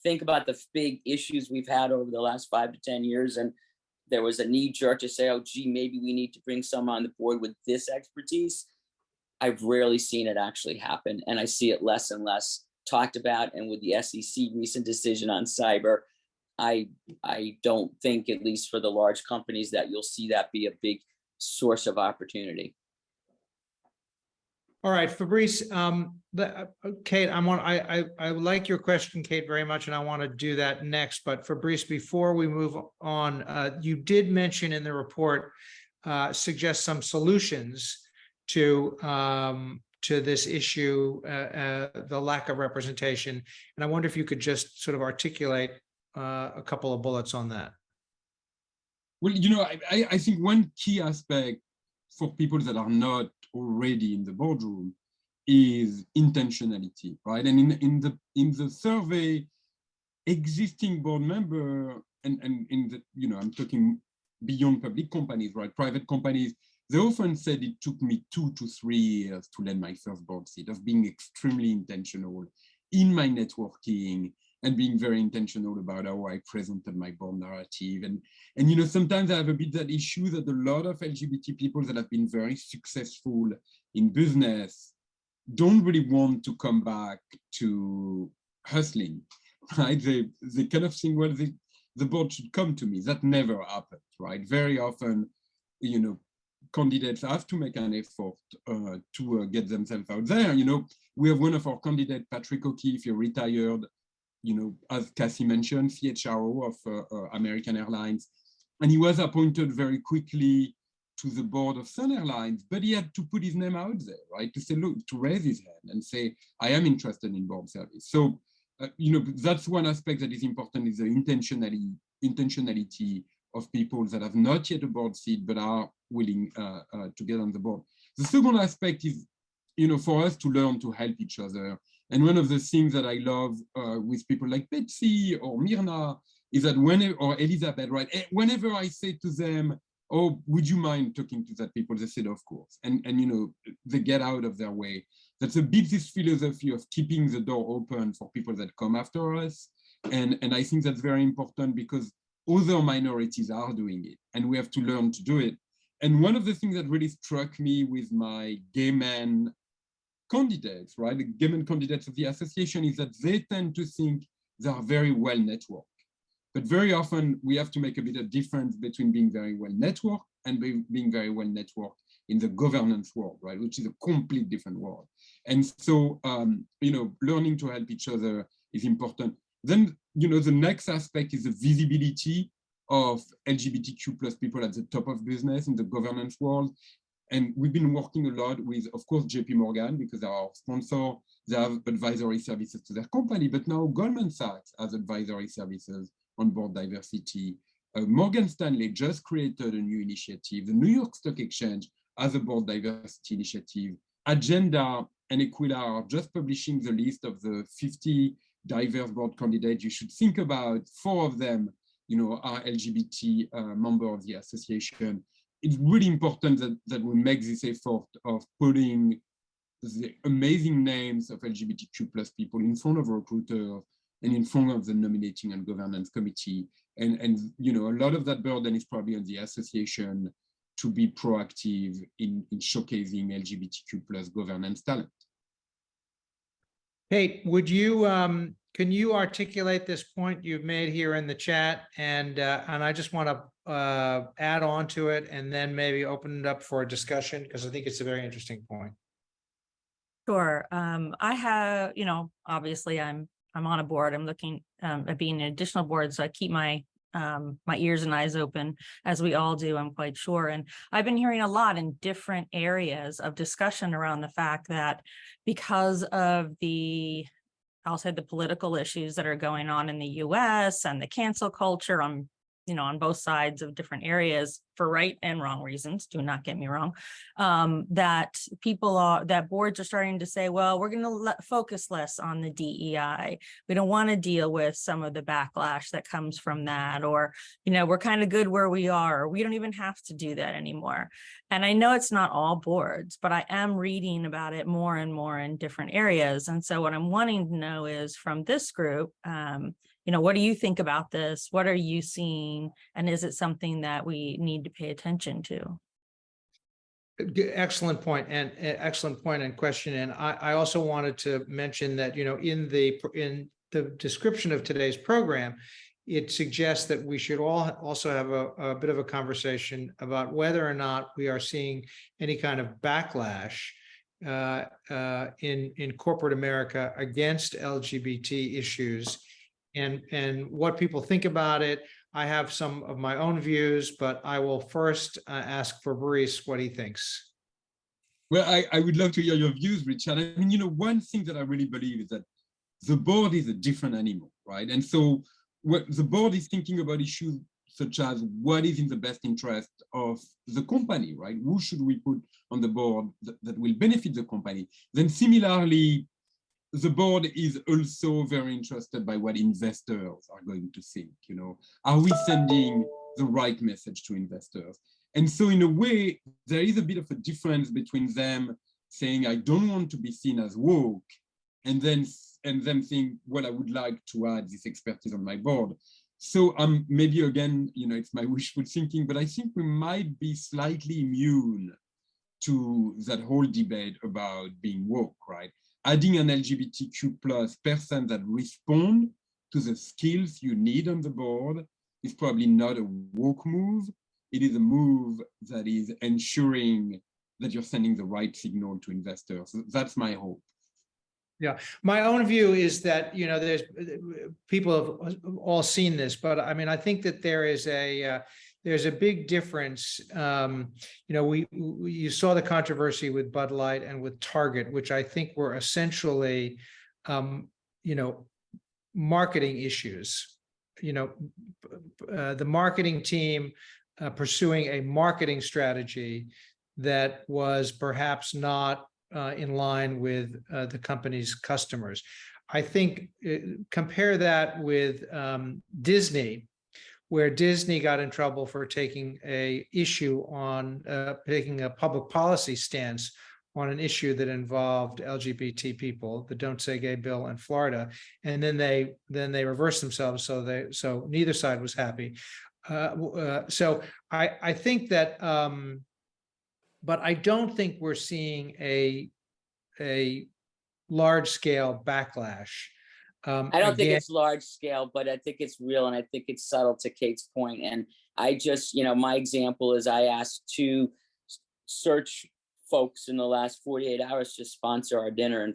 think about the big issues we've had over the last 5 to 10 years. And there was a knee jerk to say, oh, gee, maybe we need to bring someone on the board with this expertise. I've rarely seen it actually happen. And I see it less and less talked about. And with the SEC recent decision on cyber, I don't think, at least for the large companies, that you'll see that be a big source of opportunity. All right, Fabrice, Kate, I like your question, Kate, very much, and I want to do that next. But Fabrice, before we move on, you did mention in the report, suggest some solutions to this issue, the lack of representation. And I wonder if you could just sort of articulate a couple of bullets on that. Well, you know, I think one key aspect for people that are not already in the boardroom is intentionality, right? And in the survey, existing board member and in the, you know, I'm talking beyond public companies, right? Private companies, they often said it took me 2 to 3 years to land my first board seat, of being extremely intentional in my networking and being very intentional about how I presented my board narrative. And you know, sometimes I have a bit that issue that a lot of LGBT people that have been very successful in business don't really want to come back to hustling, right? They kind of think, well, the board should come to me. That never happens, right? Very often, you know, candidates have to make an effort to get themselves out there. You know, we have one of our candidates, Patrick O'Keefe, retired, you know, as Cassie mentioned, CHRO of American Airlines. And he was appointed very quickly to the board of Sun Airlines, but he had to put his name out there, right? To say, look, to raise his hand and say, I am interested in board service. So, you know, that's one aspect that is important, is the intentionality of people that have not yet a board seat, but are willing to get on the board. The second aspect is, you know, for us to learn to help each other. And one of the things that I love with people like Betsy or Myrna is that whenever, or Elizabeth, right? Whenever I say to them, oh, would you mind talking to that people? They said, of course. And you know, they get out of their way. That's a bit this philosophy of keeping the door open for people that come after us. And I think that's very important because other minorities are doing it and we have to learn to do it. And one of the things that really struck me with my gay men candidates, right, the gay men candidates of the association, is that they tend to think they are very well networked. But very often we have to make a bit of difference between being very well networked and being very well networked in the governance world, right, which is a complete different world. And so, you know, learning to help each other is important. Then, you know, the next aspect is the visibility of LGBTQ plus people at the top of business in the governance world. And we've been working a lot with, of course, JP Morgan, because they're our sponsor. They have advisory services to their company, but now Goldman Sachs has advisory services on board diversity. Morgan Stanley just created a new initiative. The New York Stock Exchange has a board diversity initiative. Agenda and Equila are just publishing the list of the 50 diverse board candidates. You should think about 4 of them, you know, are LGBT member of the association. It's really important that we make this effort of putting the amazing names of LGBTQ plus people in front of recruiters and in front of the nominating and governance committee. And you know, a lot of that burden is probably on the association to be proactive in showcasing LGBTQ plus governance talent. Kate, would you, can you articulate this point you've made here in the chat? And I just want to add on to it and then maybe open it up for a discussion, because I think it's a very interesting point. Sure. I have, you know, obviously I'm on a board. I'm looking at being an additional board, so I keep my my ears and eyes open, as we all do, I'm quite sure. And I've been hearing a lot in different areas of discussion around the fact that because of the, I'll say, the political issues that are going on in the US and the cancel culture on, you know, on both sides of different areas, for right and wrong reasons, do not get me wrong, that people are, that boards are starting to say, well, we're going to focus less on the DEI. We don't want to deal with some of the backlash that comes from that, or, you know, we're kind of good where we are, or we don't even have to do that anymore. And I know it's not all boards, but I am reading about it more and more in different areas. And so what I'm wanting to know is from this group, you know, what do you think about this? What are you seeing? And is it something that we need to pay attention to? Excellent point, and question. And I also wanted to mention that, you know, in the description of today's program, it suggests that we should all also have a bit of a conversation about whether or not we are seeing any kind of backlash in corporate America against LGBT issues, and what people think about it. I have some of my own views, but I will first ask Fabrice what he thinks. Well, I would love to hear your views, Richard. I mean, you know, one thing that I really believe is that the board is a different animal, right? And so what the board is thinking about issues such as what is in the best interest of the company, right? Who should we put on the board that will benefit the company? Then similarly, the board is also very interested by what investors are going to think. You know, are we sending the right message to investors? And so in a way, there is a bit of a difference between them saying, I don't want to be seen as woke, and them saying, well, I would like to add this expertise on my board. So maybe again, it's my wishful thinking, but I think we might be slightly immune to that whole debate about being woke, right? Adding an LGBTQ plus person that respond to the skills you need on the board is probably not a woke move. It is a move that is ensuring that you're sending the right signal to investors. That's my hope. Yeah, my own view is that, there's people have all seen this, but I mean, I think that there's a big difference. You saw the controversy with Bud Light and with Target, which I think were essentially, marketing issues. The marketing team pursuing a marketing strategy that was perhaps not in line with the company's customers. I think compare that with Disney, where Disney got in trouble for taking a public policy stance on an issue that involved LGBT people, the Don't Say Gay bill in Florida, and then they reversed themselves, so neither side was happy. So I think that. But I don't think we're seeing a large scale backlash. I don't think it's large scale, but I think it's real, and I think it's subtle, to Kate's point. And I just, my example is I asked 2 search folks in the last 48 hours to sponsor our dinner in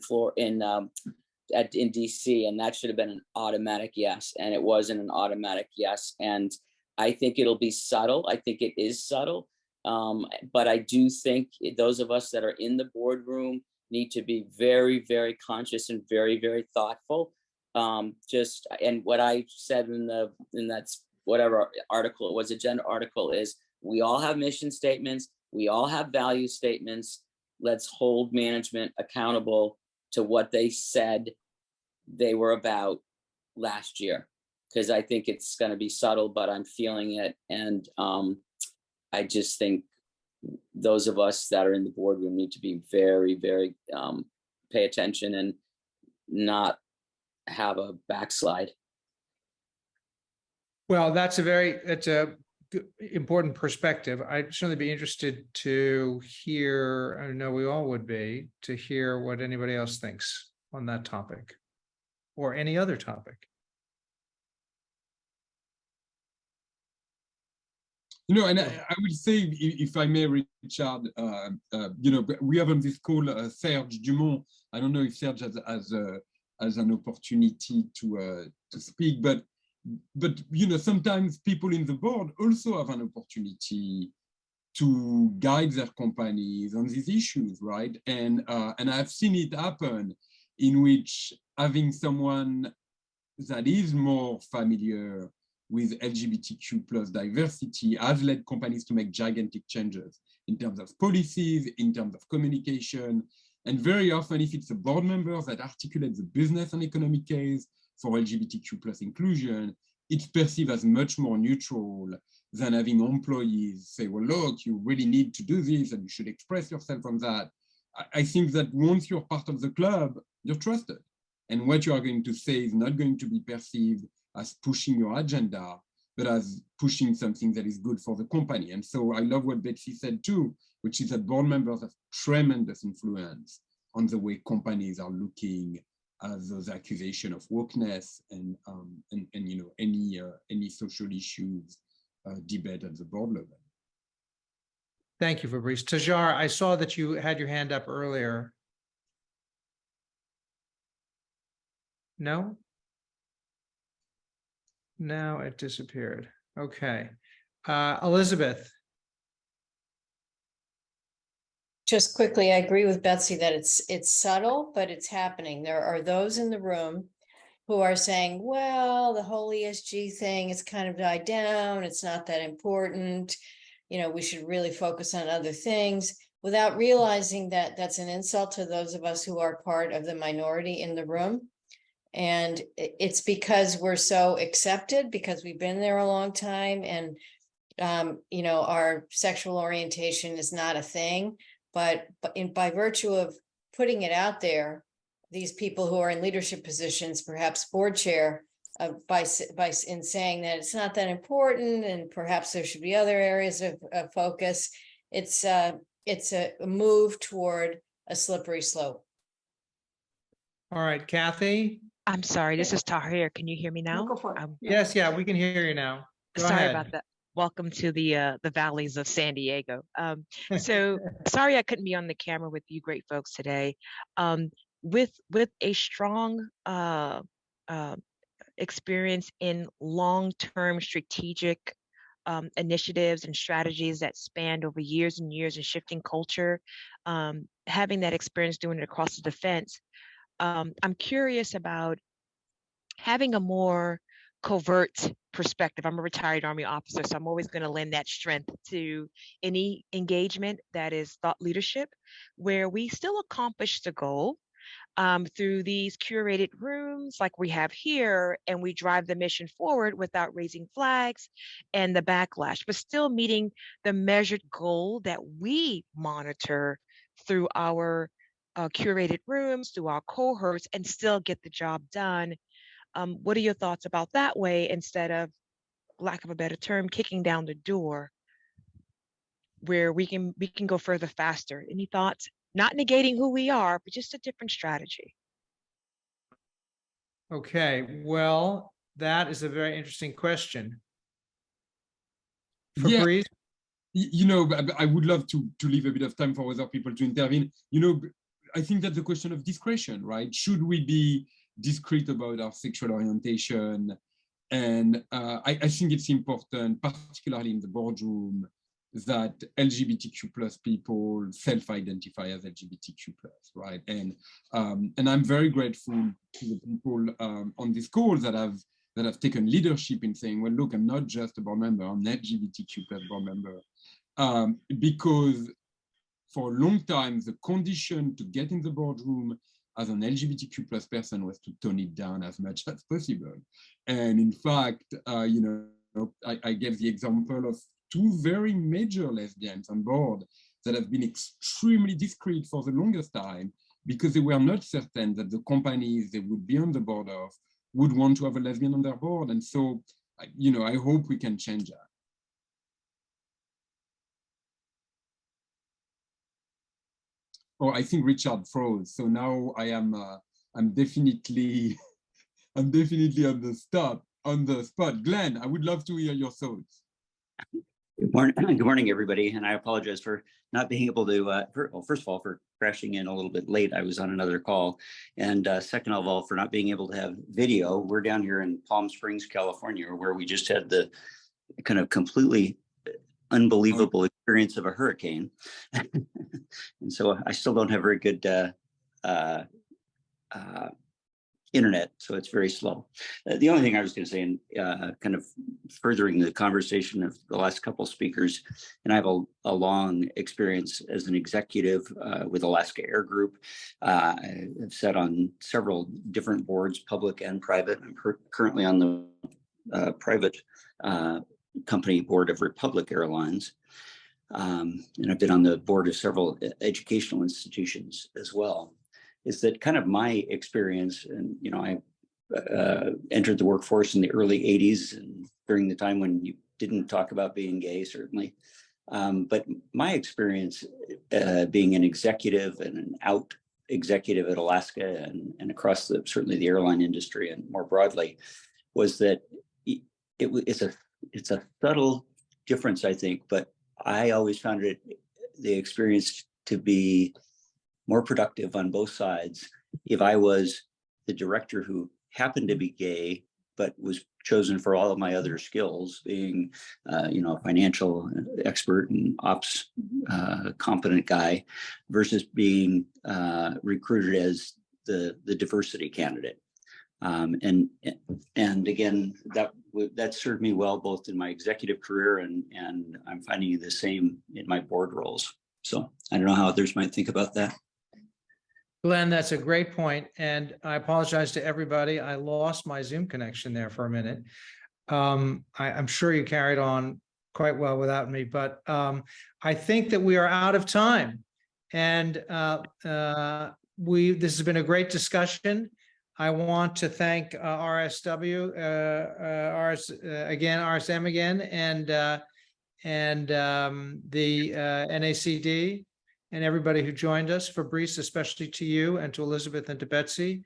DC, and that should have been an automatic yes, and it wasn't an automatic yes. And I think it'll be subtle. I think it is subtle. But I do think those of us that are in the boardroom need to be very, very conscious and very, very thoughtful. And what I said in that whatever article it was, agenda article, is we all have mission statements, we all have value statements. Let's hold management accountable to what they said they were about last year, because I think it's going to be subtle, but I'm feeling it. And I just think those of us that are in the boardroom need to be very, very pay attention and not have a backslide. Well, that's a important perspective. I'd certainly be interested to hear, I know we all would be, to hear what anybody else thinks on that topic or any other topic. And I would say, if I may, Richard, we have on this call Serge Dumont. I don't know if Serge has an opportunity to speak, but sometimes people in the board also have an opportunity to guide their companies on these issues, right? And I've seen it happen, in which having someone that is more familiar with LGBTQ plus diversity has led companies to make gigantic changes in terms of policies, in terms of communication. And very often, if it's a board member that articulates the business and economic case for LGBTQ plus inclusion, it's perceived as much more neutral than having employees say, well, look, you really need to do this and you should express yourself on that. I think that once you're part of the club, you're trusted. And what you are going to say is not going to be perceived as pushing your agenda, but as pushing something that is good for the company. And so I love what Betsy said too, which is that board members have tremendous influence on the way companies are looking at those accusations of wokeness and any social issues debate at the board level. Thank you, Fabrice. Tajar, I saw that you had your hand up earlier. No? Now it disappeared. Okay. Elizabeth. Just quickly, I agree with Betsy that it's subtle, but it's happening. There are those in the room who are saying, well, the whole ESG thing, it's kind of died down. It's not that important. We should really focus on other things, without realizing that that's an insult to those of us who are part of the minority in the room. And it's because we're so accepted, because we've been there a long time. And you know, our sexual orientation is not a thing, but by virtue of putting it out there, these people who are in leadership positions, perhaps board chair, in saying that it's not that important and perhaps there should be other areas of focus, it's a move toward a slippery slope. All right, Kathy. I'm sorry, this is Tahir. Can you hear me now? Go for it. Yes, yeah, we can hear you now. Go Sorry ahead. about that. Welcome to the valleys of San Diego. So sorry I couldn't be on the camera with you great folks today. With a strong experience in long-term strategic initiatives and strategies that spanned over years and years and shifting culture, having that experience doing it across the defense, I'm curious about having a more covert perspective. I'm a retired Army officer, so I'm always going to lend that strength to any engagement that is thought leadership, where we still accomplish the goal through these curated rooms like we have here, and we drive the mission forward without raising flags and the backlash, but still meeting the measured goal that we monitor through our curated rooms, through our cohorts, and still get the job done. What are your thoughts about that way, instead of, lack of a better term, kicking down the door, where we can go further faster? Any thoughts? Not negating who we are, but just a different strategy. Okay, well, that is a very interesting question. Yeah. Fabrice? You know, I would love to leave a bit of time for other people to intervene. You know, I think that's the question of discretion, right? Should we be discreet about our sexual orientation? And I think it's important, particularly in the boardroom, that LGBTQ plus people self-identify as LGBTQ plus, right? And I'm very grateful to the people on this call that have taken leadership in saying, well, look, I'm not just a board member, I'm an LGBTQ plus board member. Because for a long time, the condition to get in the boardroom as an LGBTQ plus person was to tone it down as much as possible. And in fact, you know, I gave the example of two very major lesbians on board that have been extremely discreet for the longest time because they were not certain that the companies they would be on the board of would want to have a lesbian on their board. And so, you know, I hope we can change that. Oh, I think Richard froze. So now I am, I'm definitely on the spot. Glenn, I would love to hear your thoughts. Good morning, everybody. And I apologize for not being able to, well, first of all, for crashing in a little bit late. I was on another call. And second of all, for not being able to have video. We're down here in Palm Springs, California, where we just had the kind of completely unbelievable experience of a hurricane. And so I still don't have very good internet, so it's very slow. The only thing I was going to say, and kind of furthering the conversation of the last couple of speakers, and I have a long experience as an executive with Alaska Air Group. I've sat on several different boards, public and private. I'm currently on the private company board of Republic Airlines. And I've been on the board of several educational institutions as well. Is that kind of my experience? And, you know, I entered the workforce in the early 80s and during the time when you didn't talk about being gay, certainly. But my experience being an executive and an out executive at Alaska and across certainly the airline industry and more broadly, was that it's a subtle difference, I think, but I always found the experience to be more productive on both sides if I was the director who happened to be gay, but was chosen for all of my other skills, being, you know, a financial expert and ops competent guy, versus being recruited as the diversity candidate. And again, that served me well both in my executive career and I'm finding the same in my board roles. So I don't know how others might think about that. Glenn, that's a great point. And I apologize to everybody. I lost my Zoom connection there for a minute. I'm sure you carried on quite well without me, but I think that we are out of time. And this has been a great discussion. I want to thank RSM again, and the NACD and everybody who joined us, Fabrice, especially to you, and to Elizabeth and to Betsy.